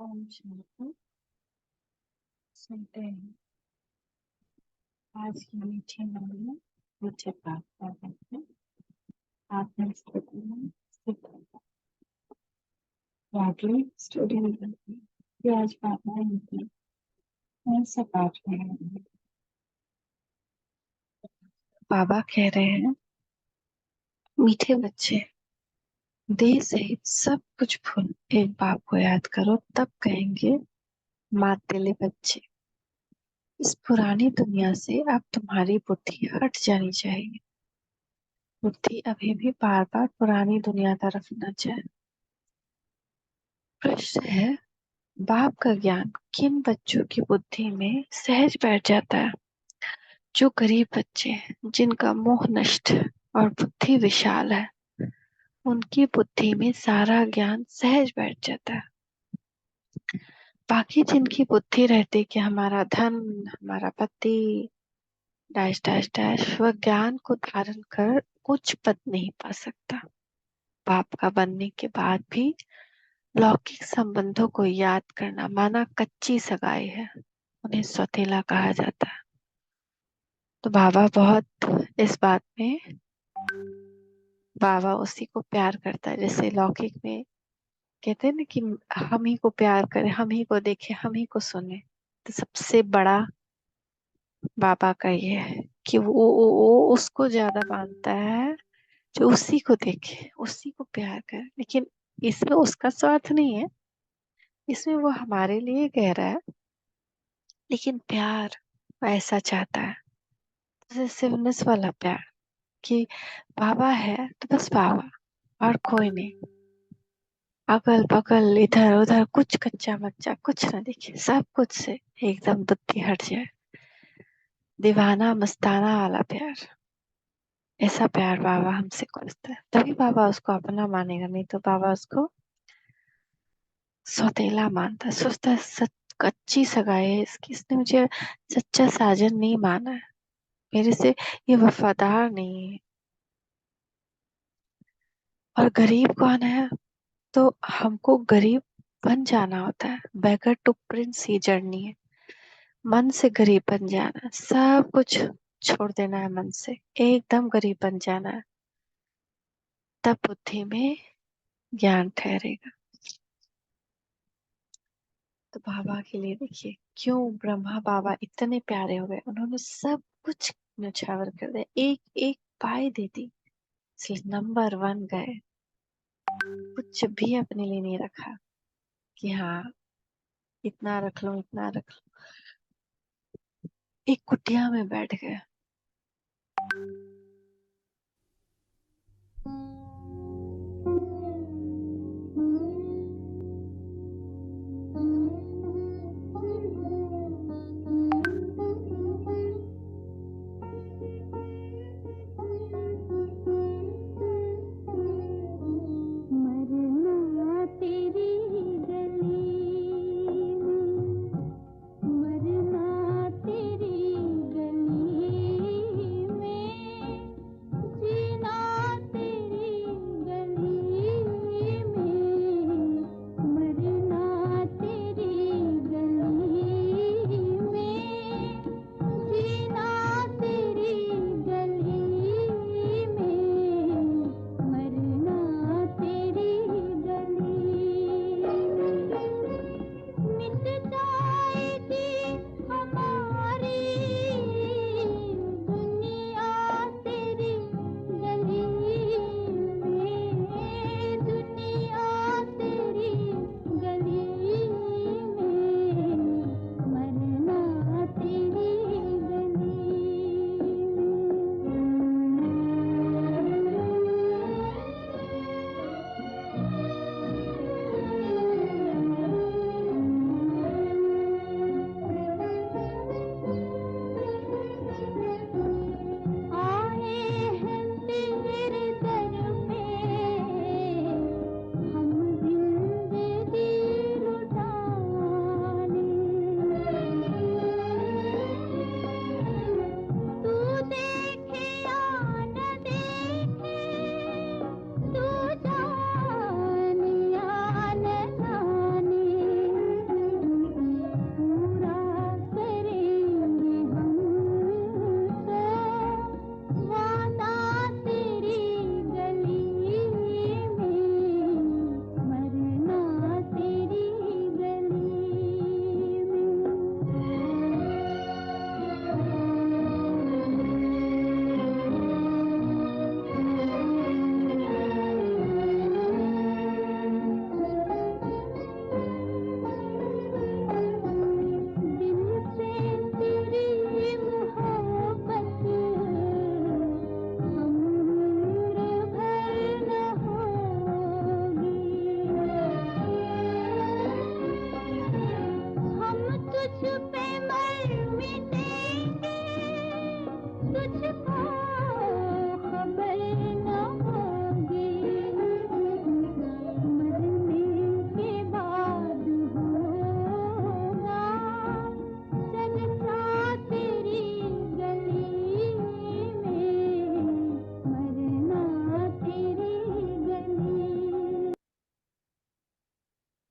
ओम शांति। सुनते हैं आज की मीठी वाली मुझे बात कर रहे हैं। आपने स्टूडियो में स्टूडियो में आज बात नहीं की। कौन सा पाठ में है? बाबा कह रहे हैं, मीठे बच्चे, देह सहित सब कुछ भूल एक बाप को याद करो, तब कहेंगे मात दिले बच्चे। इस पुरानी दुनिया से अब तुम्हारी बुद्धि हट जानी चाहिए। बुद्धि अभी भी बार बार पुरानी दुनिया तरफ न जाए। प्रश्न है, बाप का ज्ञान किन बच्चों की बुद्धि में सहज बैठ जाता है? जो गरीब बच्चे हैं, जिनका मोह नष्ट और बुद्धि विशाल है, उनकी बुद्धि में सारा ज्ञान सहज बैठ जाता है। बाकी जिनकी बुद्धि रहती कि हमारा धन, हमारा पति, डैश डैश डैश, वह ज्ञान को धारण कर उच्च पद नहीं पा सकता। बाप का बनने के बाद भी लौकिक संबंधों को याद करना माना कच्ची सगाई है, उन्हें सौतेला कहा जाता है। तो बाबा बहुत इस बात में, बाबा उसी को प्यार करता है जैसे लौकिक में कहते हैं ना कि हम ही को प्यार करें, हम ही को देखें, हम ही को सुने। तो सबसे बड़ा बाबा का ये है कि वो उसको ज्यादा मानता है जो उसी को देखे, उसी को प्यार करे। लेकिन इसमें उसका स्वार्थ नहीं है, इसमें वो हमारे लिए कह रहा है, लेकिन प्यार वो ऐसा चाहता है जैसे सिवनेस वाला प्यार कि बाबा है तो बस बाबा और कोई नहीं। अगल बगल इधर उधर कुछ कच्चा मच्चा कुछ ना दिखे, सब कुछ से एकदम बुद्धि हट जाए। दीवाना मस्ताना वाला प्यार, ऐसा प्यार बाबा हमसे खोजता है। तभी बाबा उसको अपना मानेगा, नहीं तो बाबा उसको सौतेला मानता है। सोचता है कच्ची सगाई है इसकी, इसने मुझे सच्चा साजन नहीं माना है, मेरे से ये वफादार नहीं है। और गरीब कौन है? तो हमको गरीब बन जाना होता है। बेगर टू प्रिंस ये जर्नी है। मन से गरीब बन जाना है, सब कुछ छोड़ देना है, मन से एकदम गरीब बन जाना है, तब बुद्धि में ज्ञान ठहरेगा। तो बाबा के लिए देखिए क्यों ब्रह्मा बाबा इतने प्यारे हो गए, उन्होंने सब कुछ न्यौछावर कर दिया, एक एक पाई दे दी, इसलिए नंबर 1 गए। कुछ भी अपने लिए नहीं रखा कि हाँ इतना रख लो इतना रख लो, एक कुटिया में बैठ गए। मरना तेरी गली में, मरना तेरी गली में,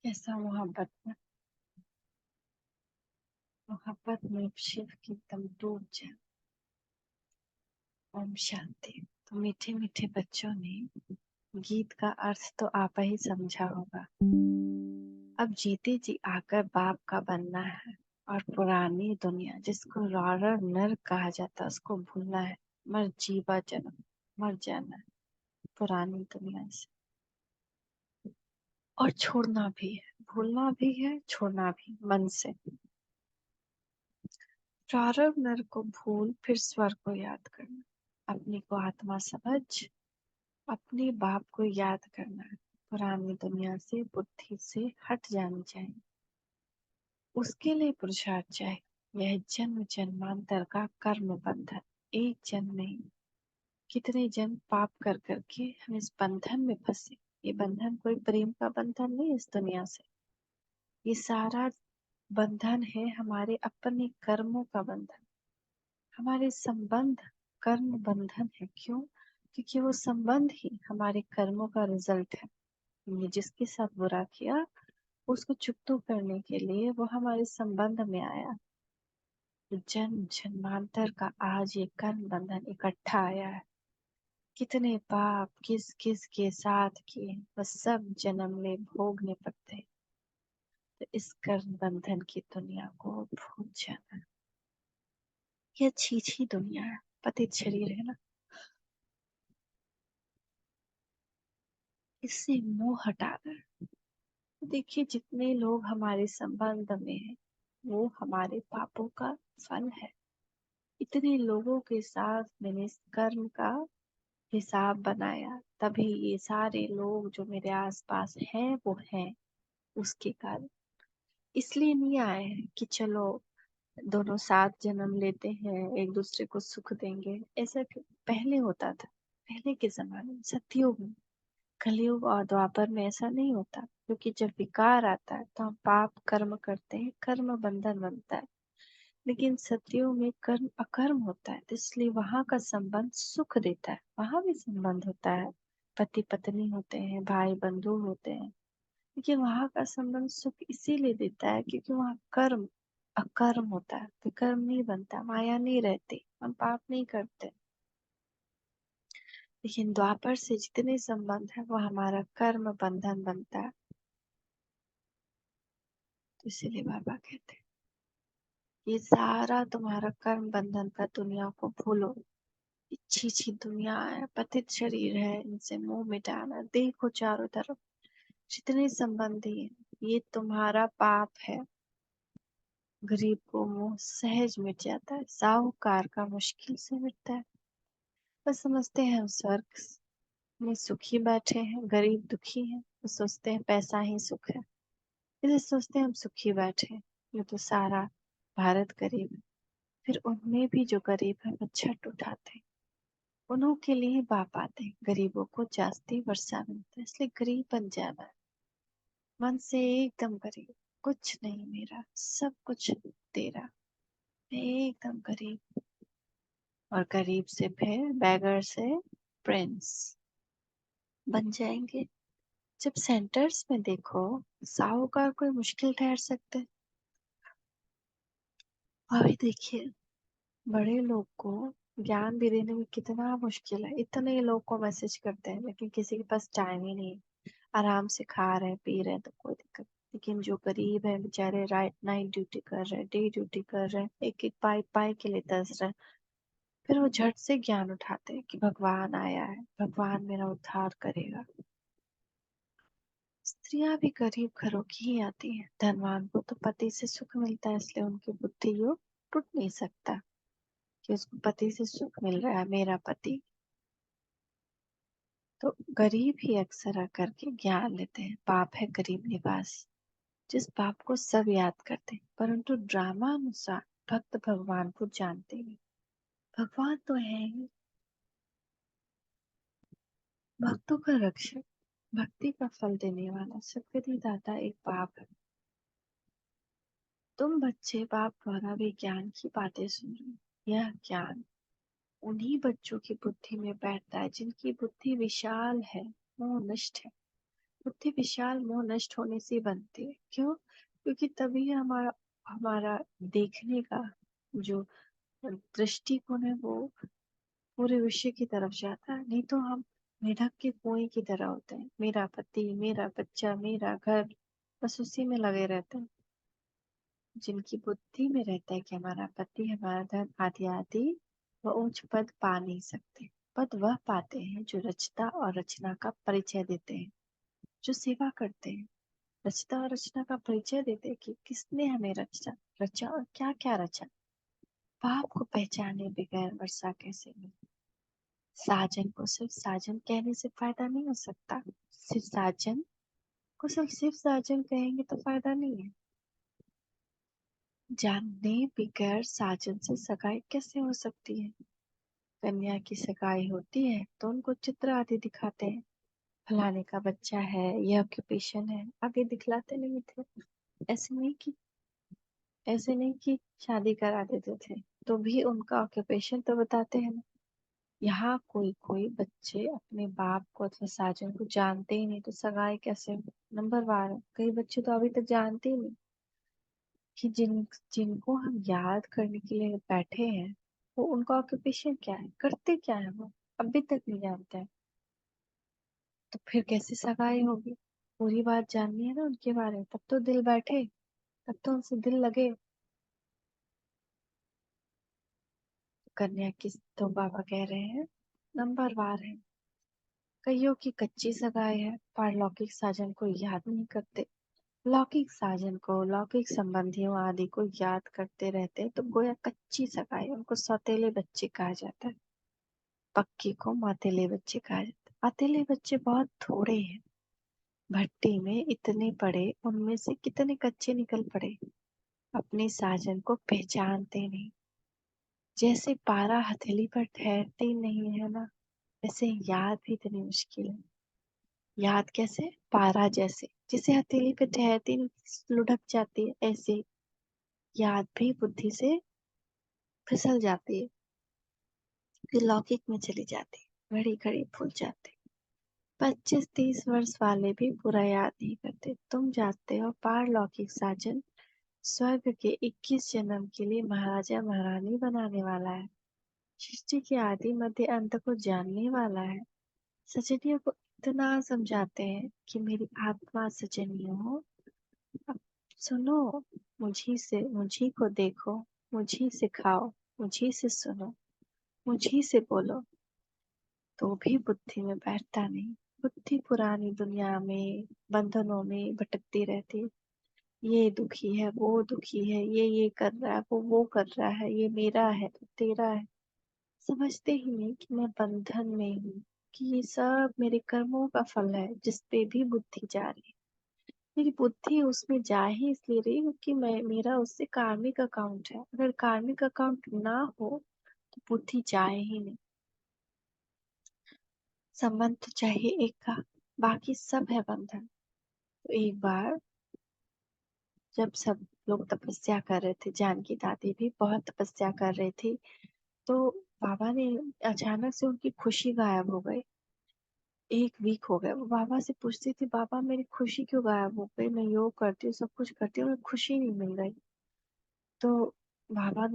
ऐसा मोहब्बत में शिव की एकदम डूब जाए। ओम शांति। तो मीठे मीठे बच्चों ने गीत का अर्थ तो आप ही समझा होगा। अब जीते जी आकर बाप का बनना है और पुरानी दुनिया जिसको रॉरर नर कहा जाता है उसको भूलना है। मर जीवा जन्म, मर जाना है पुरानी दुनिया से, और छोड़ना भी है, भूलना भी है, छोड़ना भी मन से। प्रारब्ध नर को भूल फिर स्वर को याद करना, अपनी को आत्मा समझ अपने बाप को याद करना है। पुरानी दुनिया से बुद्धि से हट जानी चाहिए, उसके लिए पुरुषार्थ चाहिए। यह जन्म जन्मांतर का कर्म बंधन, एक जन्म नहीं, कितने जन्म पाप कर करके हम इस बंधन में फंसे। ये बंधन कोई प्रेम का बंधन नहीं इस दुनिया से, ये सारा बंधन है हमारे अपने कर्मों का बंधन। हमारे संबंध कर्म बंधन है। क्यों? क्योंकि वो संबंध ही हमारे कर्मों का रिजल्ट है। हमने जिसके साथ बुरा किया उसको चुकतो करने के लिए वो हमारे संबंध में आया। तो जन्म जन्मांतर का आज ये कर्म बंधन इकट्ठा आया है। कितने पाप किस किस के साथ किए, बस सब जन्म में भोगने पड़ते हैं। तो इस कर्म बंधन की दुनिया को भूल जाना। ये अच्छी अच्छी दुनिया है, पतित शरीर है ना, इससे मोह हटाकर देखिए जितने लोग हमारे संबंध में हैं वो हमारे पापों का फल है। इतने लोगों के साथ मैंने इस कर्म का हिसाब बनाया, तभी ये सारे लोग जो मेरे आसपास हैं वो हैं उसके कारण। इसलिए नहीं आए हैं कि चलो दोनों साथ जन्म लेते हैं एक दूसरे को सुख देंगे। ऐसा पहले होता था, पहले के जमाने में, सतयुग में। कलयुग और द्वापर में ऐसा नहीं होता, क्योंकि जब विकार आता है तो हम पाप कर्म करते हैं, कर्म बंधन बनता है। लेकिन सतयुग में कर्म अकर्म होता है, तो इसलिए वहां का संबंध सुख देता है। वहां भी संबंध होता है, पति पत्नी होते हैं, भाई बंधु होते हैं, लेकिन वहां का संबंध सुख इसीलिए देता है क्योंकि वहां कर्म अकर्म होता है, विकर्म नहीं बनता, माया नहीं रहती, हम पाप नहीं करते। लेकिन द्वापर से जितने संबंध है वो हमारा कर्म बंधन बनता है। तो इसीलिए बाबा कहते हैं ये सारा तुम्हारा कर्म बंधन का दुनिया को भूलो। अच्छी अच्छी दुनिया है, पतित शरीर है, इनसे मुंह मिटाना। देखो चारों तरफ जितने संबंधी हैं ये तुम्हारा पाप है। गरीब को मुंह सहज मिट जाता है, साहूकार का मुश्किल से मिटता है। बस समझते हैं हम स्वर्ग में सुखी बैठे हैं, गरीब दुखी है, तो सोचते हैं पैसा ही सुख है, इसलिए सोचते हैं हम सुखी बैठे हैं। ये तो सारा भारत गरीब है। फिर उनमें भी जो गरीब है वो छठ उठाते हैं, उन्हों के लिए बाप आते हैं। गरीबों को जास्ती वर्षा मिलता है, इसलिए गरीब बन जाना है मन से, एकदम गरीब। कुछ नहीं मेरा, सब कुछ तेरा, मैं एकदम गरीब। और गरीब से फिर बैगर से प्रिंस बन जाएंगे। जब सेंटर्स में देखो साहूकार कोई मुश्किल ठहर सकते हैं। अभी देखिए बड़े लोग को ज्ञान भी देने में कितना मुश्किल है। इतने लोग को मैसेज करते हैं लेकिन किसी के पास टाइम ही नहीं। आराम से खा रहे हैं पी रहे हैं तो कोई दिक्कत, लेकिन जो गरीब है बेचारे राइट नाइट ड्यूटी कर रहे हैं, डे ड्यूटी कर रहे हैं, एक एक पाई पाई के लिए तरस रहे हैं। फिर वो झट से ज्ञान उठाते हैं कि भगवान आया है, भगवान मेरा उद्धार करेगा। स्त्रियां भी गरीब घरों की ही आती हैं। धनवान को तो पति से सुख मिलता है, इसलिए उनकी बुद्धि योग टूट नहीं सकता कि उसको पति से सुख मिल रहा है, मेरा पति। तो गरीब ही अक्सर आकर के ज्ञान लेते हैं। पाप है गरीब निवास, जिस पाप को सब याद करते हैं, परंतु ड्रामा अनुसार भक्त भगवान को जानते नहीं। भगवान तो है ही भक्तों का रक्षक, भक्ति का फल देने वाला सदगति दाता एक बाप है। तुम बच्चे बाप द्वारा भी ज्ञान की बातें सुन रहे हो। यह ज्ञान उन्हीं बच्चों की बुद्धि में बैठता है जिनकी बुद्धि विशाल है, मोह नष्ट है। बुद्धि विशाल, मोह नष्ट होने से बनती है। क्यों? क्योंकि तभी हमारा हमारा देखने का जो दृष्टिकोण है वो पूरे विषय की तरफ जाता है। नहीं तो हम मेढक के कुएं की तरह होते हैं, मेरा पति, मेरा बच्चा, मेरा घर, बस उसी में लगे रहते हैं। जिनकी बुद्धि में रहता है कि हमारा पति, हमारा धन आदि आदि, वह उच्च पद पा नहीं सकते। पद वह पाते हैं जो रचता और रचना का परिचय देते हैं, जो सेवा करते हैं। रचता और रचना का परिचय देते हैं कि किसने हमें रचा रचा और क्या क्या रचा। पाप को पहचाने बगैर वर्षा कैसे मिले? साजन को सिर्फ साजन कहने से फायदा नहीं हो सकता। सिर्फ साजन को सिर्फ साजन कहेंगे तो फायदा नहीं है। जानने बगैर साजन से सगाई कैसे हो सकती है? कन्या की सगाई होती है तो उनको चित्र आदि दिखाते हैं, फलाने का बच्चा है, ये ऑक्यूपेशन है, आगे दिखलाते नहीं थे। ऐसे नहीं कि शादी करा देते थे, तो भी उनका ऑक्यूपेशन तो बताते हैं ना। यहाँ कोई कोई बच्चे अपने बाप को अथवा साजन को जानते ही नहीं, तो सगाई कैसे? नंबर 12, कई बच्चे तो अभी तक जानते ही नहीं कि जिनको हम याद करने के लिए बैठे हैं वो उनका ऑक्यूपेशन क्या है, करते क्या है, वो अभी तक नहीं जानते हैं। तो फिर कैसे सगाई होगी? पूरी बात जाननी है ना उनके बारे में, तब तो दिल बैठे, तब तो उनसे दिल लगे। कन्या की तो बाबा कह रहे हैं नंबर 12 है। कईयों की कच्ची सगाई है, पारलौकिक साजन को याद नहीं करते। लौकिक साजन को, लौकिक संबंधियों आदि को याद करते रहते तो गोया कच्ची सगाई, उनको सौतेले बच्चे कहा जाता है। पक्की को मातेले बच्चे कहा जाता है। अतेले बच्चे बहुत थोड़े हैं। भट्टी में इतने पड़े, उनमें से कितने कच्चे निकल पड़े। अपने साजन को पहचानते नहीं। जैसे पारा हथेली पर ठहरते नहीं है ना, वैसे याद भी इतनी मुश्किल है। याद कैसे? पारा जैसे, जिसे हथेली पे ठहरती नहीं, लुढ़क जाती है, ऐसे याद भी बुद्धि से फिसल जाती है, फिर लौकिक में चली जाती है, घड़ी घड़ी भूल जाते। 25-30 वर्ष वाले भी पूरा याद नहीं करते। तुम जानते हो पारलौकिक साजन स्वर्ग के 21 जन्म के लिए महाराजा महारानी बनाने वाला है। सृष्टि के आदि मध्य अंत को जानने वाला है। सजनियों को इतना समझाते हैं कि मेरी आत्मा सजनियों, अब सुनो, मुझी को देखो, मुझी से खाओ, मुझी से सुनो, मुझी से बोलो, तो भी बुद्धि में बैठता नहीं। बुद्धि पुरानी दुनिया में, बंधनों में भटकती रहती है। ये दुखी है, वो दुखी है, ये कर रहा है, वो कर रहा है, ये मेरा है तो तेरा है। समझते ही नहीं कि मैं बंधन में हूँ, कि ये सब मेरे कर्मों का फल है जिस पे भी बुद्धि जा रही है। मेरी बुद्धि उसमें जा ही इसलिए रही क्योंकि मैं मेरा उससे कार्मिक अकाउंट है। अगर कार्मिक अकाउंट ना हो तो बुद्धि जाए ही नहीं। संबंध तो चाहिए एक का, बाकी सब है बंधन। तो एक बार जब सब लोग तपस्या कर रहे थे, जानकी दादी भी बहुत तपस्या कर रही थी, तो बाबा ने अचानक से उनकी खुशी गायब हो गई। एक वीक हो गया। वो बाबा से पूछती थी, बाबा मेरी खुशी क्यों गायब हो गई? मैं योग करती हूँ, सब कुछ करती हूँ, खुशी नहीं मिल रही। तो बाबा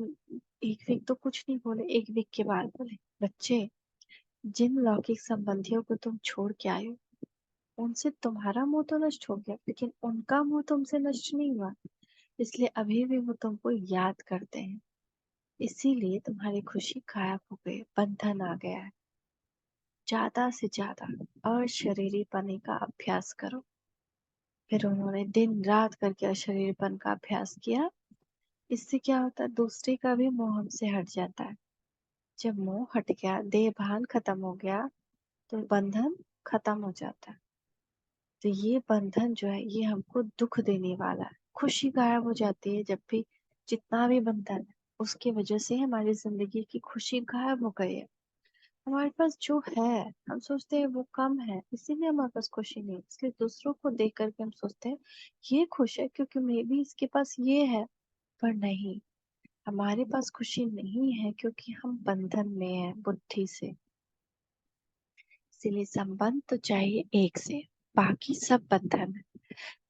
एक वीक तो कुछ नहीं बोले। एक वीक के बाद बोले, बच्चे, जिन लौकिक संबंधियों को तुम छोड़ के आए हो उनसे तुम्हारा मोह तो नष्ट हो गया, लेकिन उनका मोह तुमसे नष्ट नहीं हुआ। इसलिए अभी भी वो तुमको याद करते हैं। इसीलिए तुम्हारी खुशी गायब हो गई, बंधन आ गया है। ज्यादा से ज्यादा अशरीरीपने का अभ्यास करो। फिर उन्होंने दिन रात करके अशरीरपन का अभ्यास किया। इससे क्या होता है? दूसरे का भी मोह हमसे हट जाता है। जब मोह हट गया, देह भान खत्म हो गया, तो बंधन खत्म हो जाता है। तो ये बंधन जो है ये हमको दुख देने वाला है। खुशी गायब हो जाती है जब भी, जितना भी बंधन है उसकी वजह से हमारी जिंदगी की खुशी गायब हो गई है। हमारे पास जो है हम सोचते हैं वो कम है, इसीलिए हमारे पास खुशी नहीं है। इसलिए दूसरों को देख करके हम सोचते हैं ये खुश है क्योंकि मे भी इसके पास ये है। पर नहीं, हमारे पास खुशी नहीं है क्योंकि हम बंधन में हैं बुद्धि से। इसीलिए संबंध तो चाहिए एक से। बाकी सब बंधन है।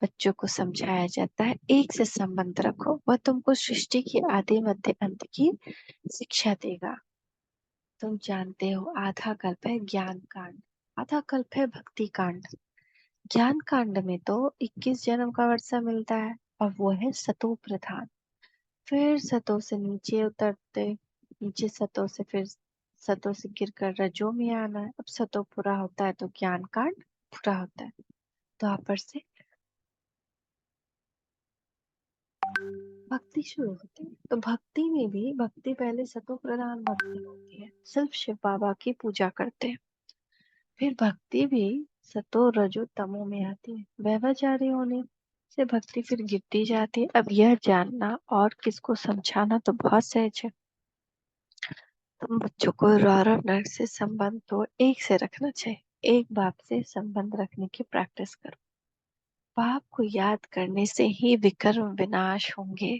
बच्चों को समझाया जाता है एक से संबंध रखो, वह तुमको सृष्टि की आदि मध्य अंत की शिक्षा देगा। तुम जानते हो आधा कल्प है ज्ञान कांड, आधा कल्प है भक्ति कांड। ज्ञान कांड में तो 21 जन्म का वर्षा मिलता है और वो है सतो प्रधान। फिर सतो से नीचे उतरते, नीचे सतो से फिर सतो से गिरकर रजो में आना है। अब सतो पूरा होता है तो ज्ञान कांड पूरा होता है। द्वापर से भक्ति शुरू होती है। तो भक्ति में भी भक्ति पहले सतो प्रधान भक्ति होती है, सिर्फ शिव बाबा की पूजा करते हैं। फिर भक्ति भी सतो रजो तमो में आती है, व्यभिचारी होने से भक्ति फिर गिरती जाती है। अब यह जानना और किसको समझाना तो बहुत सहज है। तुम बच्चों को रौरव नर से संबंध तो एक से रखना चाहिए। एक बाप से संबंध रखने की प्रैक्टिस करो। बाप को याद करने से ही विकर्म विनाश होंगे।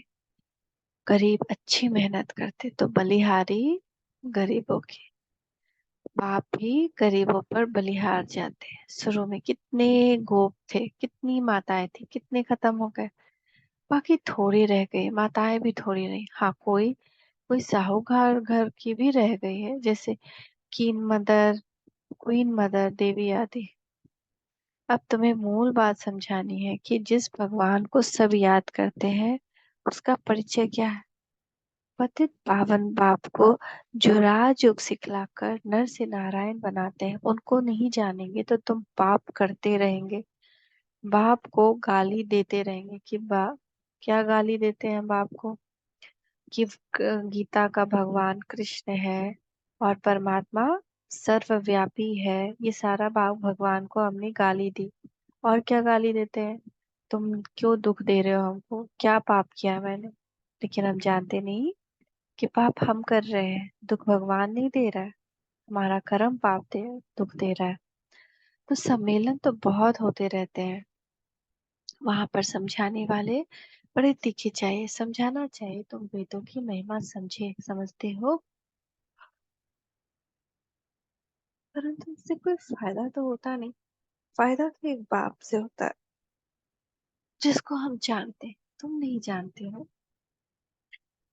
गरीब अच्छी मेहनत करते तो बलिहारी गरीबों की, बाप भी गरीबों पर बलिहार जाते हैं। शुरू में कितने गोप थे, कितनी माताएं थी, कितने खत्म हो गए, बाकी थोड़ी रह गई। माताएं भी थोड़ी रही, हाँ कोई कोई साहूकार घर की भी रह गई है, जैसे कीन मदर, क्वीन मदर देवी आदि। अब तुम्हें मूल बात समझानी है कि जिस भगवान को सब याद करते हैं उसका परिचय क्या है। पतित पावन बाप को जो राजयोग सिखलाकर नर से नारायण बनाते हैं उनको नहीं जानेंगे तो तुम पाप करते रहेंगे। बाप को गाली देते रहेंगे कि बा क्या गाली देते हैं बाप को कि गीता का भगवान कृष्ण है और परमात्मा सर्वव्यापी है। ये सारा बाप भगवान को हमने गाली दी। और क्या गाली देते हैं, तुम क्यों दुख दे रहे हो हमको, क्या पाप किया मैंने। लेकिन हम जानते नहीं कि पाप हम कर रहे हैं, दुख भगवान नहीं दे रहा है, हमारा कर्म पाप दे दुख दे रहा है। तो सम्मेलन तो बहुत होते रहते हैं, वहां पर समझाने वाले बड़े तीखे चाहिए, समझाना चाहिए। तुम वेदों की महिमा समझते हो, परंतु इससे कोई फायदा तो होता नहीं। फायदा तो एक बाप से होता है जिसको हम जानते हैं, तुम नहीं जानते हो।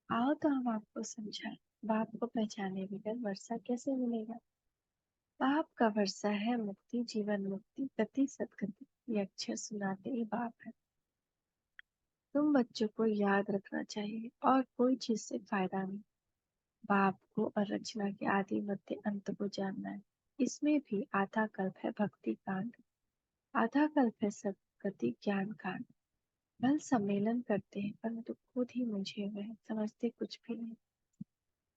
आओ तो हम आपको समझाएं। बाप को पहचाने बगैर वर्षा कैसे मिलेगा। बाप का वर्षा है मुक्ति, जीवन मुक्ति, गति सदगति। ये अक्षर सुनाते ही बाप है। तुम बच्चों को याद रखना चाहिए और कोई चीज से फायदा नहीं। बाप को और रचना के आदि मध्य अंत को जानना है। इसमें भी आधा कल्प है भक्ति कांड, आधा कल्प है सदगति ज्ञान कांड। कल सम्मेलन करते हैं परंतु खुद ही मुझे हुए हैं, समझते कुछ भी नहीं।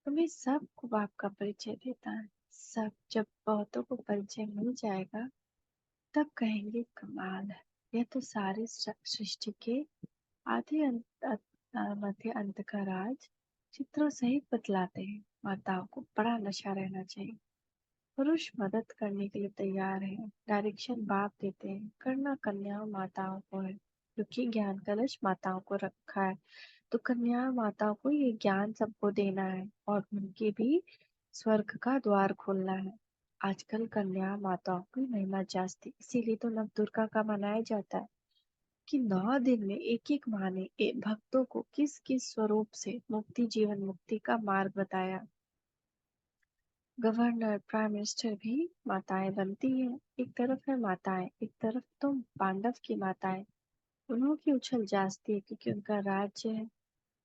तुम्हें सबको बाप का परिचय देता है। सब जब बहुतों को परिचय मिल जाएगा तब कहेंगे कमाल है, यह तो सारे सृष्टि के आधे मध्य अंत का राज चित्रों सहित बतलाते हैं। माताओं को बड़ा नशा रहना चाहिए। पुरुष मदद करने के लिए तैयार है, डायरेक्शन बाप देते हैं, करना कन्याओं माताओं को है, क्योंकि ज्ञान कलश माताओं को रखा है। तो कन्या माताओं को ये ज्ञान सबको देना है और उनके भी स्वर्ग का द्वार खोलना है। आजकल कन्या माताओं की महिमा जास्ती, इसीलिए तो नव दुर्गा का मनाया जाता है कि 9 दिन में एक एक माँ ने भक्तों को किस किस स्वरूप से मुक्ति जीवन मुक्ति का मार्ग बताया। गवर्नर प्राइम मिनिस्टर भी माताएं बनती हैं। एक तरफ है माताएं, एक तरफ तो पांडव की माताएं। उन्हों की उछल जास्ती है क्योंकि उनका राज्य है।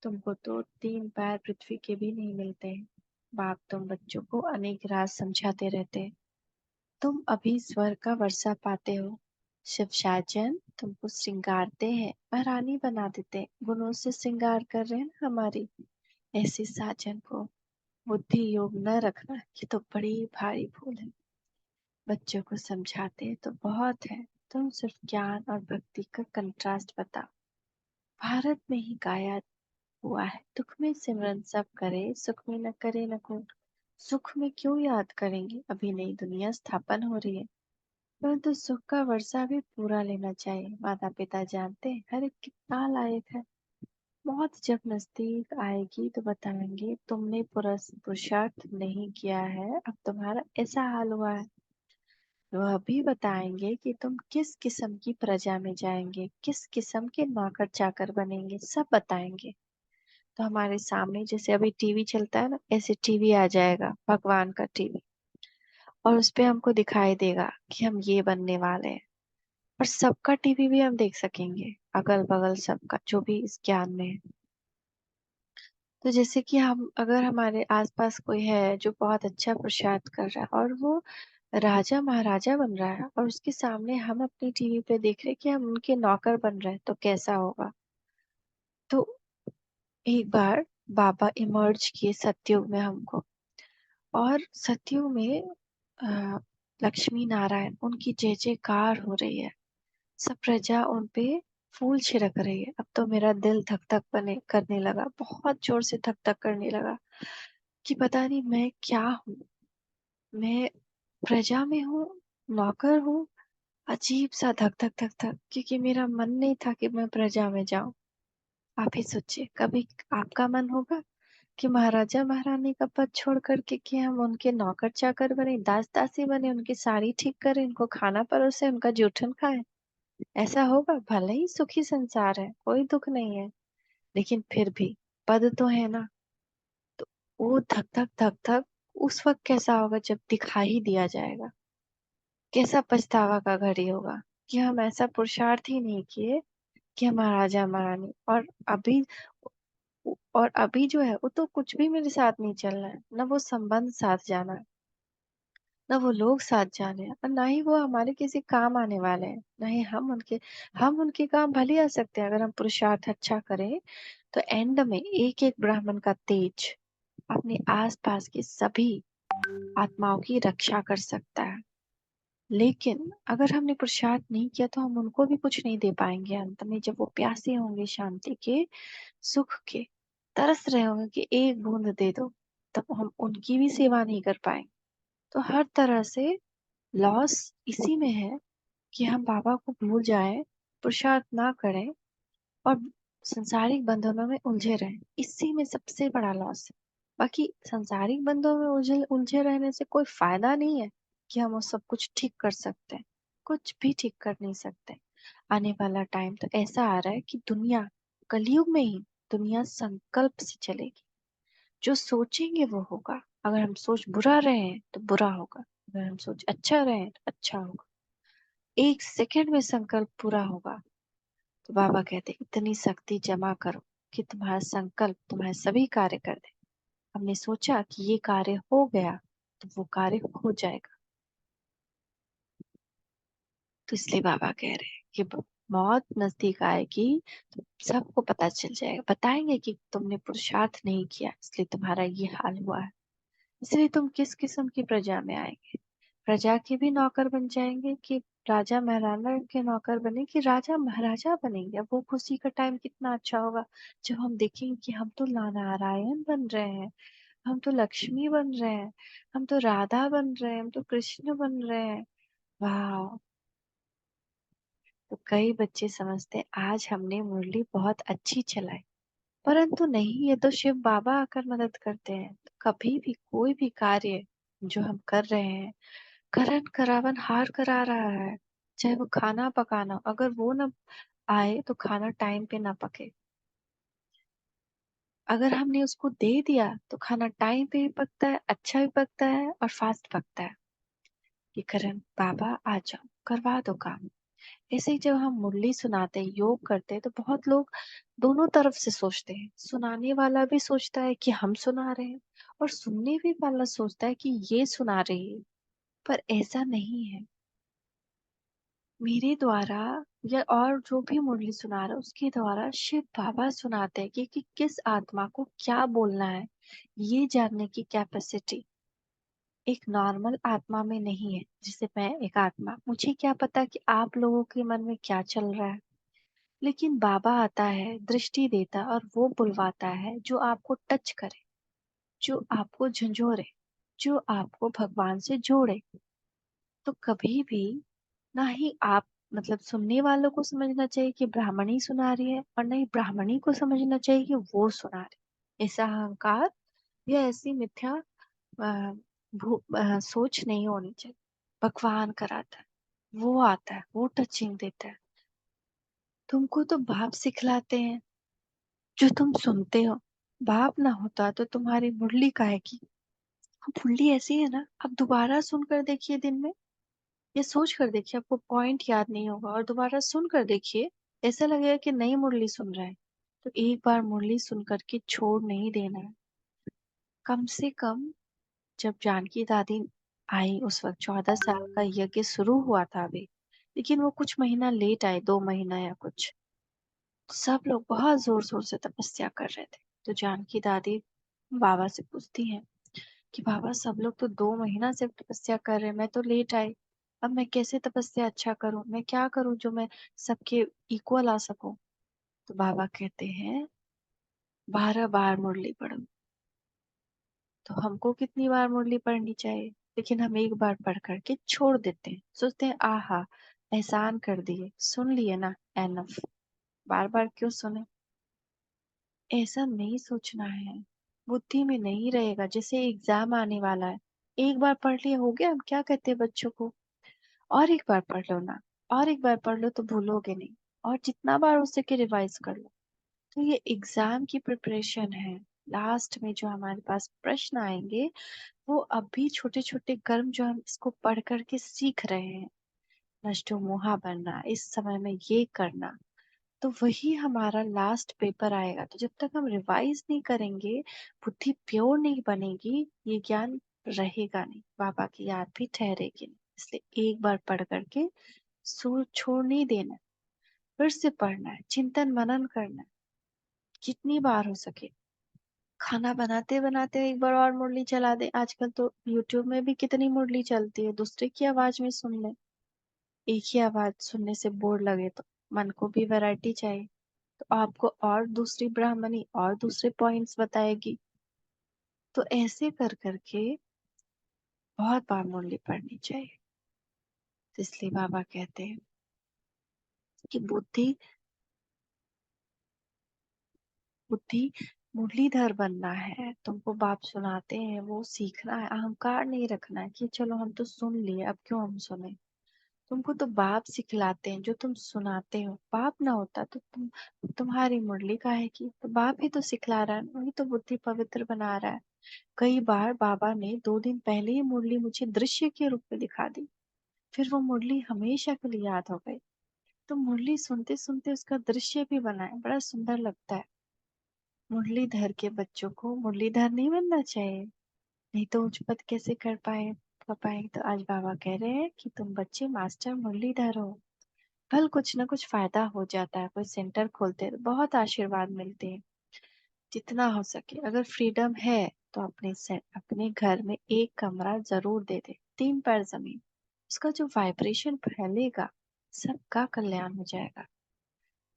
तुमको तो 3 पैर पृथ्वी के भी नहीं मिलते हैं। बाप तुम बच्चों को अनेक राज समझाते रहते हैं। तुम अभी स्वर्ग का वर्षा पाते हो। शिव शाजन तुमको श्रृंगारते हैं, महारानी बना देते हैं, गुणों से श्रृंगार कर रहे हैं ना हमारी। ऐसे साजन को बुद्धि योग न रखना, ये तो बड़ी भारी भूल है। बच्चों को समझाते हैं तो बहुत है, तुम सिर्फ ज्ञान और भक्ति का कंट्रास्ट बताओ। भारत में ही गाया हुआ है, दुख में सिमरन सब करे, सुख में न करे न कोई। सुख में क्यों याद करेंगे, अभी नई दुनिया स्थापन हो रही है। परंतु सुख का वर्षा भी पूरा लेना चाहिए। माता पिता जानते हैं हर एक कितना लायक है। मौत जब नजदीक आएगी तो बताएंगे तुमने पुरुषार्थ नहीं किया है, अब तुम्हारा ऐसा हाल हुआ है। वह भी बताएंगे कि तुम किस किस्म की प्रजा में जाएंगे, किस किस्म के नौकर चाकर बनेंगे, सब बताएंगे। तो हमारे सामने जैसे अभी टीवी चलता है ना, ऐसे टीवी आ जाएगा, भगवान का टीवी। और उस पे हमको दिखाई देगा कि हम ये बनने वाले हैं। और सबका टीवी भी हम देख सकेंगे, अगल बगल सबका, जो भी इस ज्ञान में है। तो जैसे कि हम, अगर हमारे आसपास कोई है जो बहुत अच्छा पुरुषार्थ कर रहा है और वो राजा महाराजा बन रहा है, और उसके सामने हम अपनी टीवी पे देख रहे हैं कि हम उनके नौकर बन रहे हैं, तो कैसा होगा। तो एक बार बाबा इमर्ज किए सतयुग में हमको, और सतयुग में अ, लक्ष्मी नारायण उनकी जय जयकार हो रही है। सब प्रजा उन पे फूल छिड़क रही है। अब तो मेरा दिल धक धक बने करने लगा, बहुत जोर से धक धक करने लगा कि पता नहीं मैं क्या हूँ। मैं प्रजा में हूँ, नौकर हूँ। अजीब सा धक धक धक धक, क्योंकि मेरा मन नहीं था कि मैं प्रजा में जाऊं। आप ही सोचिए, कभी आपका मन होगा कि महाराजा महारानी का पद छोड़ करके कि हम उनके नौकर चाकर बने, दास दासी बने, उनकी साड़ी ठीक करें, उनको खाना परोसे, उनका जूठन खाएं। ऐसा होगा? भले ही सुखी संसार है, कोई दुख नहीं है, लेकिन फिर भी पद तो है ना। तो वो धक धक धक धक उस वक्त कैसा होगा जब दिखा ही दिया जाएगा। कैसा पछतावा का घड़ी होगा कि हम ऐसा पुरुषार्थ ही नहीं किए कि हम महाराजा महारानी। और अभी जो है वो तो कुछ भी मेरे साथ नहीं चल रहा है, ना वो संबंध साथ जाना है, ना वो लोग साथ जाने हैं, और ना ही वो हमारे किसी काम आने वाले हैं, ना ही हम उनके काम भले आ सकते हैं अगर हम पुरुषार्थ अच्छा करें। तो एंड में एक एक ब्राह्मण का तेज अपने आसपास की सभी आत्माओं की रक्षा कर सकता है। लेकिन अगर हमने पुरुषार्थ नहीं किया तो हम उनको भी कुछ नहीं दे पाएंगे। अंत में जब वो प्यासे होंगे शांति के, सुख के, तरस रहे होंगे कि एक बूंद दे दो, तब हम उनकी भी सेवा नहीं कर पाएंगे। तो हर तरह से लॉस इसी में है कि हम बाबा को भूल जाएं, पुरुषार्थ ना करें, और संसारिक बंधनों में उलझे रहें। इसी में सबसे बड़ा लॉस है। बाकी संसारिक बंधनों में उलझे उलझे रहने से कोई फायदा नहीं है कि हम वो सब कुछ ठीक कर सकते हैं। कुछ भी ठीक कर नहीं सकते। आने वाला टाइम तो ऐसा आ रहा है कि दुनिया, कलयुग में ही दुनिया संकल्प से चलेगी। जो सोचेंगे वो होगा। अगर हम सोच बुरा रहे हैं तो बुरा होगा, अगर हम सोच अच्छा रहे हैं तो अच्छा होगा। एक सेकंड में संकल्प पूरा होगा। तो बाबा कहते इतनी शक्ति जमा करो कि तुम्हारा संकल्प तुम्हारे सभी कार्य कर दे। हमने सोचा कि ये कार्य हो गया, तो वो कार्य हो जाएगा। तो इसलिए बाबा कह रहे हैं कि मौत नजदीक आएगी तो सबको पता चल जाएगा, बताएंगे कि तुमने पुरुषार्थ नहीं किया इसलिए तुम्हारा ये हाल हुआ है। इसलिए तुम किस किस्म की प्रजा में आएंगे? प्रजा के भी नौकर बन जाएंगे कि राजा महाराजा के नौकर बने, कि राजा महाराजा बनेंगे? अब वो खुशी का टाइम कितना अच्छा होगा जब हम देखेंगे कि हम तो नारायण बन रहे हैं, हम तो लक्ष्मी बन रहे हैं, हम तो राधा बन रहे हैं, हम तो कृष्ण बन रहे हैं। वाह। तो कई बच्चे समझते हैं आज हमने मुरली बहुत अच्छी चलाई, परंतु नहीं, ये तो शिव बाबा आकर मदद करते हैं। तो कभी भी कोई भी कार्य जो हम कर रहे हैं, करण करावन हार करा रहा है। चाहे वो खाना पकाना, अगर वो ना आए तो खाना टाइम पे ना पके। अगर हमने उसको दे दिया तो खाना टाइम पे भी पकता है, अच्छा भी पकता है और फास्ट पकता है। कि करण बाबा आ जाओ, करवा दो काम। ऐसे ही जब हम मुरली सुनाते हैं, योग करते हैं, तो बहुत लोग दोनों तरफ से सोचते हैं। सुनाने वाला भी सोचता है कि हम सुना रहे हैं, और सुनने भी वाला सोचता है कि ये सुना रही है। पर ऐसा नहीं है। मेरे द्वारा या और जो भी मुरली सुना रहा है उसके द्वारा शिव बाबा सुनाते हैं कि किस आत्मा को क्या बोलना है। ये जानने की कैपेसिटी एक नॉर्मल आत्मा में नहीं है। जैसे मैं एक आत्मा, मुझे क्या पता कि आप लोगों के मन में क्या चल रहा है। लेकिन बाबा आता है, दृष्टि देता और वो बुलवाता है जो आपको टच करे, जो आपको झंझोरे, जो आपको भगवान से जोड़े। तो कभी भी ना ही आप, मतलब सुनने वालों को समझना चाहिए कि ब्राह्मणी सुना रही है, और नहीं ब्राह्मणी को समझना चाहिए कि वो सुना रही। ऐसा अहंकार या ऐसी मिथ्या सोच नहीं होनी चाहिए। भगवान कराता है, वो आता है, वो टचिंग देता है। तुमको तो बाप सिखलाते हैं जो तुम सुनते हो। बाप ना होता तो तुम्हारी मुरली काहे की। मुरली ऐसी है ना, आप दोबारा सुनकर देखिए दिन में, ये सोच कर देखिए, आपको पॉइंट याद नहीं होगा और दोबारा सुन कर देखिए, ऐसा लगेगा कि नई मुरली सुन रहे हैं। तो एक बार मुरली सुन करके छोड़ नहीं देना है। कम से कम जब जानकी दादी आई उस वक्त 14 साल का यज्ञ शुरू हुआ था अभी, लेकिन वो कुछ महीना लेट आए, 2 महीना या कुछ। सब लोग बहुत जोर शोर से तपस्या कर रहे थे। तो जानकी दादी बाबा से पूछती हैं कि बाबा सब लोग तो 2 महीना से तपस्या कर रहे हैं, मैं तो लेट आई। अब मैं कैसे तपस्या अच्छा करूं, मैं क्या करूं जो मैं सबके इक्वल आ सकूं। तो बाबा कहते हैं 12 बार मुरली पढ़ो। तो हमको कितनी बार मुरली पढ़नी चाहिए, लेकिन हम एक बार पढ़ करके छोड़ देते हैं, सोचते हैं आहा एहसान कर दिए, सुन लिए ना, एनफ। बार बार क्यों सुने। ऐसा नहीं सोचना है, बुद्धि में नहीं रहेगा। जैसे एग्जाम आने वाला है, एक बार पढ़ लिया हो गया, हम क्या कहते हैं बच्चों को, और एक बार पढ़ लो ना, और एक बार पढ़ लो तो भूलोगे नहीं, और जितना बार हो सके रिवाइज कर लो। तो ये एग्जाम की प्रिपरेशन है। लास्ट में जो हमारे पास प्रश्न आएंगे, वो अभी छोटे छोटे कर्म जो हम इसको पढ़ करके सीख रहे हैं, नष्टो मोहा बनना, इस समय में ये करना, तो वही हमारा लास्ट पेपर आएगा। तो जब तक हम रिवाइज नहीं करेंगे, बुद्धि प्योर नहीं बनेगी, ये ज्ञान रहेगा नहीं, बाबा की याद भी ठहरेगी नहीं। इसलिए एक बार पढ़ करके सो छोड़ नहीं देना, फिर से पढ़ना है, चिंतन मनन करना है, जितनी बार हो सके। खाना बनाते बनाते एक बार और मुरली चला दे, आजकल तो यूट्यूब में भी कितनी मुरली चलती है, दूसरे की आवाज में सुन ले। एक ही आवाज सुनने से बोर लगे तो मन को भी वैरायटी चाहिए, तो आपको और दूसरी ब्राह्मणी और दूसरे पॉइंट्स बताएगी। तो ऐसे कर करके बहुत बार मुरली पढ़नी चाहिए। तो इसलिए बाबा कहते हैं कि बुद्धि बुद्धि मुरलीधर बनना है। तुमको बाप सुनाते हैं, वो सीखना है, अहंकार नहीं रखना है कि चलो हम तो सुन लिए, अब क्यों हम सुने। तुमको तो बाप सिखलाते हैं, जो तुम सुनाते हो। बाप ना होता तो तुम्हारी मुरली काहे की। तो बाप ही तो सिखला रहा है, वही तो बुद्धि पवित्र बना रहा है। कई बार बाबा ने 2 दिन पहले ही मुरली मुझे दृश्य के रूप में दिखा दी, फिर वो मुरली हमेशा के लिए याद हो गई। तो मुरली सुनते सुनते उसका दृश्य भी बना है, बड़ा सुंदर लगता है। मुरलीधर के बच्चों को मुरलीधर नहीं बनना चाहिए, नहीं तो उच्च पद कैसे कर पाए। तो आज बाबा कह रहे हैं कि तुम बच्चे मास्टर मुरलीधर हो। कल कुछ ना कुछ फायदा हो जाता है, कोई सेंटर खोलते हैं तो बहुत आशीर्वाद मिलते हैं। जितना हो सके अगर फ्रीडम है तो अपने घर में एक कमरा जरूर दे दे, 3 पैर जमीन। उसका जो वाइब्रेशन फैलेगा, सबका कल्याण हो जाएगा।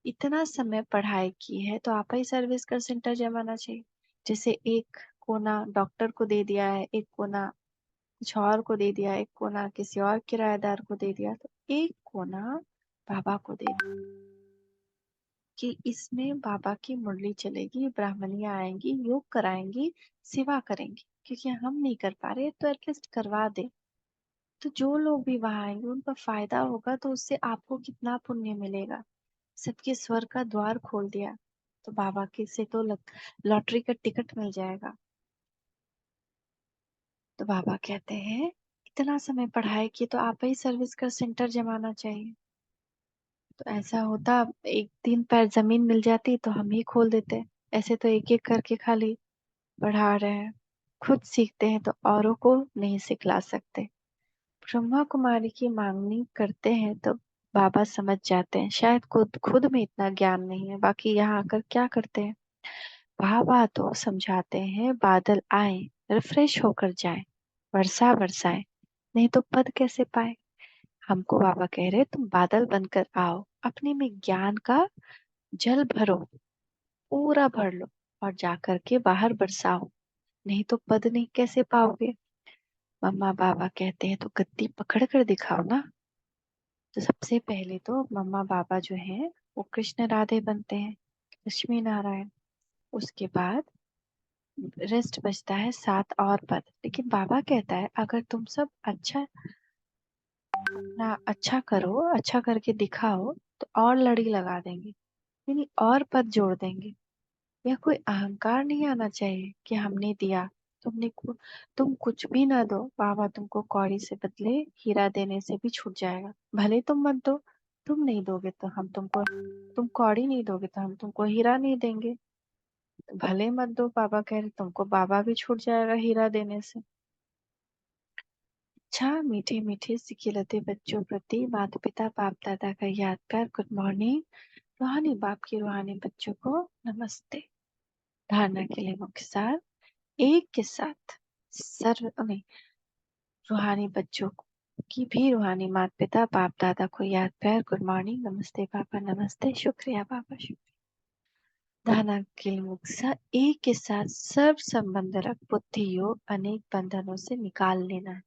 इतना समय पढ़ाई की है तो आप ही सर्विस कर सेंटर जमाना चाहिए। जैसे एक कोना डॉक्टर को दे दिया है, एक कोना कुछ और को दे दिया, एक कोना किसी और किराएदार को दे दिया, तो एक कोना बाबा को दे दिया कि इसमें बाबा की मुरली चलेगी, ब्राह्मणियां आएंगी, योग कराएंगी, सेवा करेंगी। क्योंकि हम नहीं कर पा रहे तो एटलीस्ट करवा दे। तो जो लोग भी वहां आएंगे उनका फायदा होगा, तो उससे आपको कितना पुण्य मिलेगा। सबके स्वर का द्वार खोल दिया, तो बाबा के से तो लॉटरी का टिकट मिल जाएगा। तो बाबा कहते हैं इतना समय पढ़ाई की तो आप ही सर्विस का सेंटर जमाना चाहिए। तो ऐसा होता, एक 3 पैर जमीन मिल जाती तो हम ही खोल देते। ऐसे तो एक एक करके खाली पढ़ा रहे हैं, खुद सीखते हैं तो औरों को नहीं सिखला सकते। ब्रह्मा कुमारी की मांगनी करते हैं तो बाबा समझ जाते हैं, शायद खुद खुद में इतना ज्ञान नहीं है, बाकी यहाँ आकर क्या करते हैं। बाबा तो समझाते हैं बादल आए, रिफ्रेश होकर जाए, वर्षा बरसाए, नहीं तो पद कैसे पाए। हमको बाबा कह रहे तुम बादल बनकर आओ, अपने में ज्ञान का जल भरो, पूरा भर लो, और जाकर के बाहर बरसाओ, नहीं तो पद नहीं कैसे पाओगे। मम्मा बाबा कहते हैं तो गद्दी पकड़ कर दिखाओ ना। तो सबसे पहले तो मम्मा बाबा जो हैं वो कृष्ण राधे बनते हैं, लक्ष्मी नारायण। उसके बाद रेस्ट बचता है 7 और पद। लेकिन बाबा कहता है अगर तुम सब अच्छा अपना अच्छा करो, अच्छा करके दिखाओ तो और लड़ी लगा देंगे, यानी और पद जोड़ देंगे। या कोई अहंकार नहीं आना चाहिए कि हमने दिया, तुमने तुम कुछ भी ना दो, बाबा तुमको कौड़ी से बदले हीरा देने से भी छूट जाएगा। भले तुम मत दो, तुम नहीं दोगे तो हम तुमको, तुम कौड़ी नहीं दोगे तो हम तुमको हीरा नहीं देंगे। भले मत दो, बाबा कह रहे तुमको बाबा भी छूट जाएगा हीरा देने से। अच्छा, मीठे मीठे सिकिलते बच्चों प्रति माता पिता बाप दादा का याद कर गुड मॉर्निंग। रूहानी बाप की रूहानी बच्चों को नमस्ते। धारणा के लिए मुख्य सार, एक के साथ सर्व नहीं, रूहानी बच्चों की भी रूहानी माता पिता बाप दादा को याद कर गुड मॉर्निंग, नमस्ते पापा, नमस्ते, शुक्रिया पापा, शुक्रिया। धारणा के लिए मुख्य सार, एक के साथ सर्व संबंध रख बुद्धि योग अनेक बंधनों से निकाल लेना है।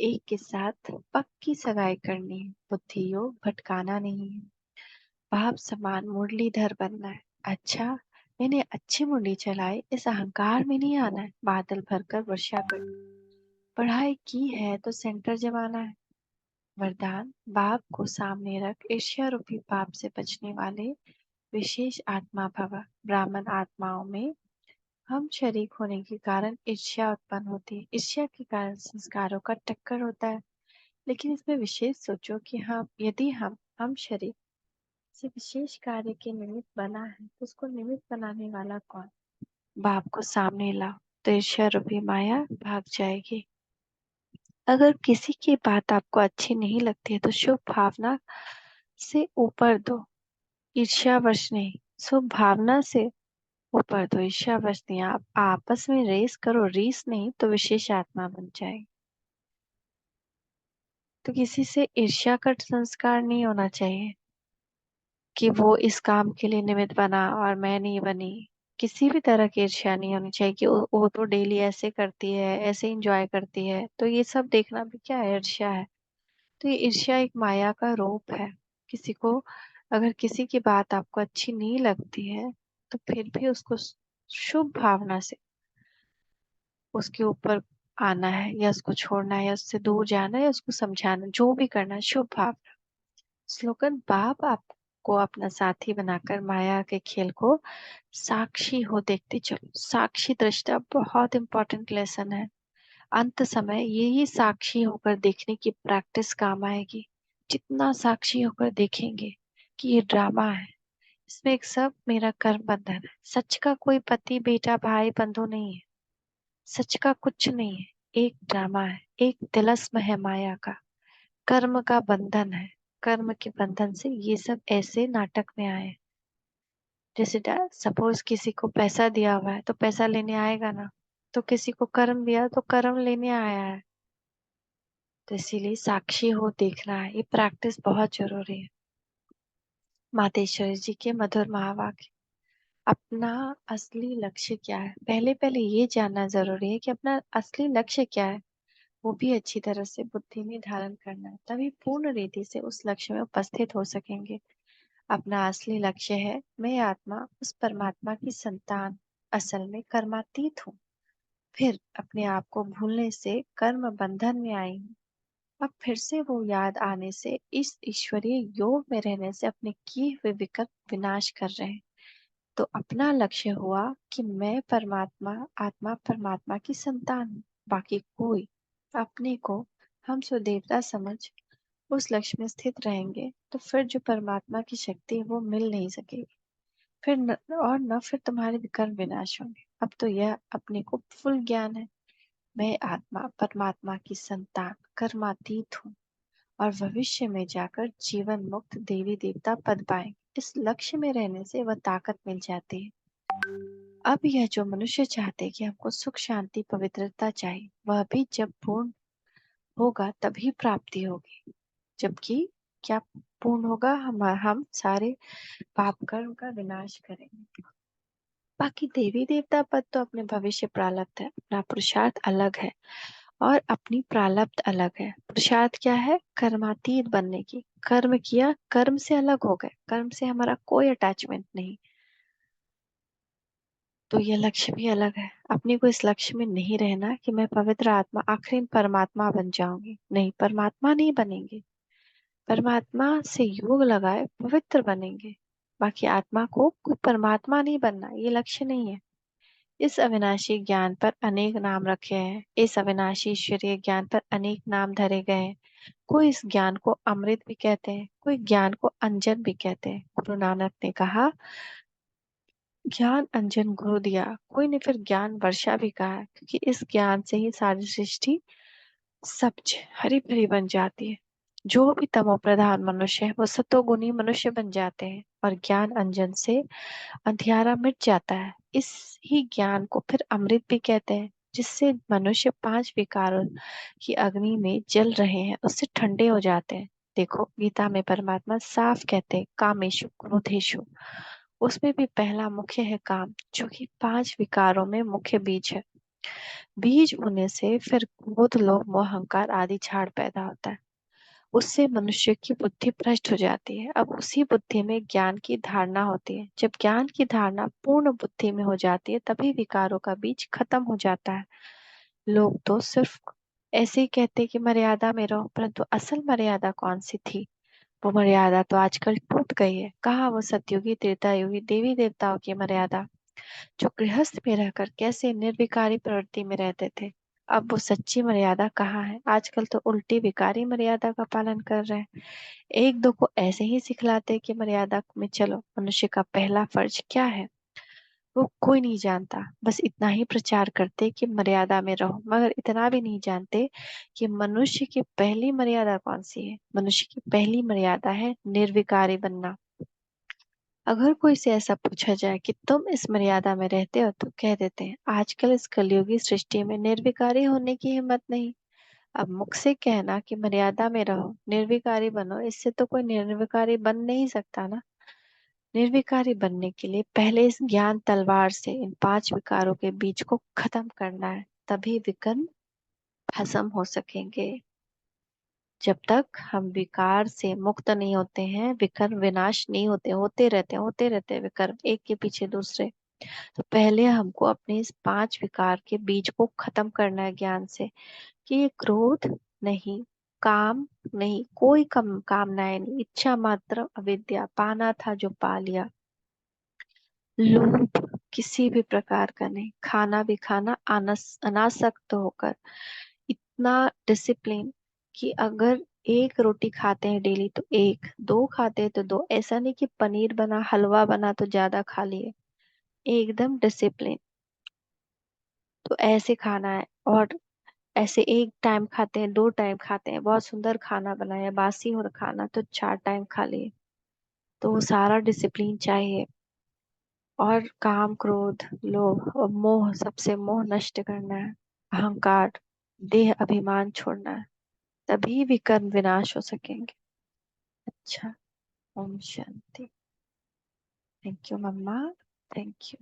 एक के साथ पक्की सगाई करनी है, बुद्धि योग भटकाना नहीं है। बाप समान मुरलीधर बनना है। अच्छा, मैंने अच्छी मुरली चलाई, इस अहंकार में नहीं आना है। बादल भरकर वर्षा कर, पढ़ाई की है तो सेंटर जमाना है। वरदान, बाप को सामने रख ईर्ष्या रूपी पाप से बचने वाले विशेष आत्मा भव। ब्राह्मण आत्माओं में हम शरीक होने के कारण ईर्ष्या उत्पन्न होती है। ईर्ष्या के कारण संस्कारों का टक्कर होता है। लेकिन इसमें विशेष सोचो कि हाँ, यदि हम शरीर से विशेष कार्य के निमित्त बना है तो उसको निमित्त बनाने वाला कौन? बाप को सामने लाओ तो ईर्ष्या रूपी माया भाग जाएगी। अगर किसी की बात आपको अच्छी नहीं लगती है तो शुभ भावना से ऊपर दो, ईर्ष्यावश नहीं। शुभ भावना से ऊपर दो, ईर्ष्यावश नहीं। आप आपस में रेस करो, रीस नहीं तो विशेष आत्मा बन जाएगी। तो किसी से ईर्ष्या का संस्कार नहीं होना चाहिए कि वो इस काम के लिए निमित्त बना और मैं नहीं बनी। किसी भी तरह की ईर्ष्या नहीं होनी चाहिए कि वो तो डेली ऐसे करती है, ऐसे एंजॉय करती है, तो ये सब देखना भी क्या है, ईर्ष्या है। तो ये ईर्ष्या एक माया का रूप है। किसी को, अगर किसी की बात आपको अच्छी नहीं लगती है तो फिर भी उसको शुभ भावना से उसके ऊपर आना है, या उसको छोड़ना है, या उससे दूर जाना है, या उसको समझाना, जो भी करना है शुभ भावना। स्लोगन, बाप आपको अपना साथी बनाकर माया के खेल को साक्षी हो देखते चलो। साक्षी दृष्टा बहुत इंपॉर्टेंट लेसन है। अंत समय यही साक्षी होकर देखने की प्रैक्टिस काम आएगी। जितना साक्षी होकर देखेंगे कि ये ड्रामा है, इसमें एक सब मेरा कर्म बंधन है। सच का कोई पति बेटा भाई बंधु नहीं है, सच का कुछ नहीं है, एक ड्रामा है, एक तिलस्म है माया का, कर्म का बंधन है। कर्म के बंधन से ये सब ऐसे नाटक में आए। जैसे सपोज किसी को पैसा दिया हुआ है तो पैसा लेने आएगा ना, तो किसी को कर्म दिया तो कर्म लेने आया है। तो इसीलिए साक्षी हो देखना है, ये प्रैक्टिस बहुत जरूरी है। मातेश्वरी जी के मधुर महावाक्य, अपना असली लक्ष्य क्या है, पहले पहले ये जानना जरूरी है कि अपना असली लक्ष्य क्या है। वो भी अच्छी तरह से बुद्धि में धारण करना है, तभी पूर्ण रीति से उस लक्ष्य में उपस्थित हो सकेंगे। अपना असली लक्ष्य है, मैं आत्मा उस परमात्मा की संतान, असल में कर्मातीत हूँ। फिर अपने आप को भूलने से कर्म बंधन में आई हूँ। अब फिर से वो याद आने से इस ईश्वरीय योग में रहने से अपने किए हुए विकल्प विनाश कर रहे हैं। तो अपना लक्ष्य हुआ कि मैं परमात्मा, आत्मा परमात्मा की संतान हूँ। बाकी कोई अपने को हम स्वदेवता समझ उस लक्ष्य में स्थित रहेंगे तो फिर जो परमात्मा की शक्ति है वो मिल नहीं सकेगी। फिर और न फिर तुम्हारे विकर्म विनाश होंगे। अब तो यह अपने को फुल ज्ञान है, मैं आत्मा परमात्मा की संतान कर्मातीत हूँ और भविष्य में जाकर जीवन मुक्त देवी देवता पद पाएंगे। इस लक्ष्य में रहने से वह ताकत मिल जाती है। अब यह जो मनुष्य चाहते कि हमको सुख शांति पवित्रता चाहिए, वह भी जब पूर्ण होगा तभी प्राप्ति होगी। जबकि क्या पूर्ण होगा, हम सारे पाप कर्म का विनाश करेंगे। बाकी देवी देवता पद तो अपने भविष्य प्रारब्ध है, अपना पुरुषार्थ अलग है और अपनी प्रारब्ध अलग है। पुरुषार्थ क्या है, कर्मातीत बनने की। कर्म किया, कर्म से अलग हो गए, कर्म से हमारा कोई अटैचमेंट नहीं। तो ये लक्ष्य भी अलग है। अपने को इस लक्ष्य में नहीं रहना कि मैं पवित्र आत्मा आखिरी परमात्मा बन जाऊंगी, नहीं, परमात्मा नहीं बनेंगे। परमात्मा से योग लगाए पवित्र बनेंगे। बाकी आत्मा को कोई परमात्मा नहीं बनना, ये लक्ष्य नहीं है। इस अविनाशी ज्ञान पर अनेक नाम रखे हैं, इस अविनाशी ईश्वरीय ज्ञान पर अनेक नाम धरे गए हैं। कोई इस ज्ञान को अमृत भी कहते हैं, कोई ज्ञान को अंजन भी कहते हैं। गुरु नानक ने कहा, ज्ञान अंजन गुरु दिया। कोई ने फिर ज्ञान वर्षा भी कहा है, क्योंकि इस ज्ञान से ही सारी सृष्टि सब्ज हरी भरी बन जाती है। जो भी तमो प्रधान मनुष्य है वो सतोगुणी मनुष्य बन जाते हैं, और ज्ञान अंजन से अंधियारा मिट जाता है। इस ही ज्ञान को फिर अमृत भी कहते हैं, जिससे मनुष्य पांच विकारों की अग्नि में जल रहे हैं उससे ठंडे हो जाते हैं। देखो गीता में परमात्मा साफ कहते हैं, कामेशु क्रोधेशु। उसमें भी पहला मुख्य है काम, जो कि पांच विकारों में मुख्य बीज है। बीज होने से फिर क्रोध लोभ मोह अहंकार आदि झाड़ पैदा होता है। उससे मनुष्य की बुद्धि भ्रष्ट हो जाती है। अब उसी बुद्धि में ज्ञान की धारणा होती है। जब ज्ञान की धारणा पूर्ण बुद्धि में हो जाती है, तभी विकारों का बीज खत्म हो जाता है। लोग तो सिर्फ ऐसे ही कहते कि मर्यादा में रहो, परंतु असल मर्यादा कौन सी थी? वो मर्यादा तो आजकल टूट गई है। कहाँ वो सतयुगी त्रेता युगी देवी देवताओं की मर्यादा, जो गृहस्थ में रहकर कैसे निर्विकारी प्रवृत्ति में रहते थे। अब वो सच्ची मर्यादा कहाँ है? आजकल तो उल्टी विकारी मर्यादा का पालन कर रहे हैं। एक दो को ऐसे ही सिखलाते कि मर्यादा में चलो। मनुष्य का पहला फर्ज क्या है वो कोई नहीं जानता। बस इतना ही प्रचार करते कि मर्यादा में रहो, मगर इतना भी नहीं जानते कि मनुष्य की पहली मर्यादा कौन सी है। मनुष्य की पहली मर्यादा है निर्विकारी बनना। अगर कोई से ऐसा पूछा जाए कि तुम इस मर्यादा में रहते हो, तो कह देते हैं आजकल इस कलयुगी सृष्टि में निर्विकारी होने की हिम्मत नहीं। अब मुख से कहना कि मर्यादा में रहो निर्विकारी बनो, इससे तो कोई निर्विकारी बन नहीं सकता ना। निर्विकारी बनने के लिए पहले इस ज्ञान तलवार से इन पांच विकारों के बीज को खत्म करना है, तभी विकर्म भस्म हो सकेंगे। जब तक हम विकार से मुक्त नहीं होते हैं, विकर्म विनाश नहीं होते, होते रहते हैं विकर्म एक के पीछे दूसरे। तो पहले हमको अपने इस पांच विकार के बीज को खत्म करना है ज्ञान से, कि ये क्रोध नहीं, काम नहीं, कोई कम कामनाएं नहीं, इच्छा मात्र अविद्या, पाना था जो पा लिया। लोभ किसी भी प्रकार का नहीं, खाना भी खाना अनासक्त होकर, इतना डिसिप्लिन कि अगर एक रोटी खाते हैं डेली तो एक, दो खाते हैं तो दो। ऐसा नहीं कि पनीर बना हलवा बना तो ज्यादा खा लिए, एकदम डिसिप्लिन। तो ऐसे खाना है। और ऐसे एक टाइम खाते हैं, दो टाइम खाते हैं, बहुत सुंदर खाना बनाया, बासी हो खाना तो चार टाइम खा लिए। तो वो सारा डिसिप्लिन चाहिए। और काम क्रोध लोभ और मोह, सबसे मोह नष्ट करना है। अहंकार देह अभिमान छोड़ना है, तभी विकर्म विनाश हो सकेंगे। अच्छा, Om Shanti. Thank you mamma. Thank you.